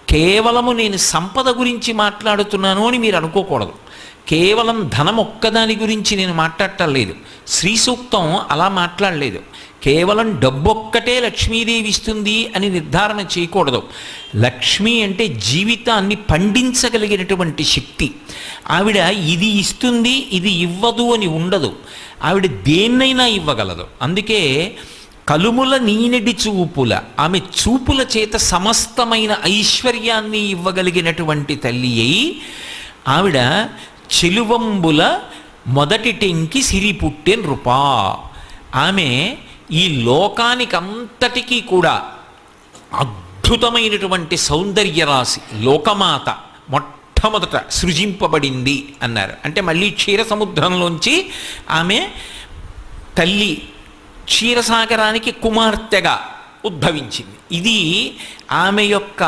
కేవలము నేను సంపద గురించి మాట్లాడుతున్నాను అని మీరు అనుకోకూడదు. కేవలం ధనం ఒక్కదాని గురించి నేను మాట్లాడటం లేదు. శ్రీ సూక్తం అలా మాట్లాడలేదు. కేవలం డబ్బొక్కటే లక్ష్మీదేవి ఇస్తుంది అని నిర్ధారణ చేయకూడదు. లక్ష్మి అంటే జీవితాన్ని పండించగలిగినటువంటి శక్తి. ఆవిడ ఇది ఇస్తుంది ఇది ఇవ్వదు అని ఉండదు. ఆవిడ దేన్నైనా ఇవ్వగలదు. అందుకే కలుముల నీనెడి చూపుల, ఆమె చూపుల చేత సమస్తమైన ఐశ్వర్యాన్ని ఇవ్వగలిగినటువంటి తల్లి అయి ఆవిడ చెలువంబుల మొదటి టెంకి సిరి పుట్టె నృపా. ఆమె ఈ లోకానికంతటికీ కూడా అద్భుతమైనటువంటి సౌందర్య రాశి. లోకమాత మొట్టమొదట సృజింపబడింది అన్నారు. అంటే మళ్ళీ క్షీర సముద్రంలోంచి ఆమె తల్లి క్షీరసాగరానికి కుమార్తెగా ఉద్భవించింది. ఇది ఆమె యొక్క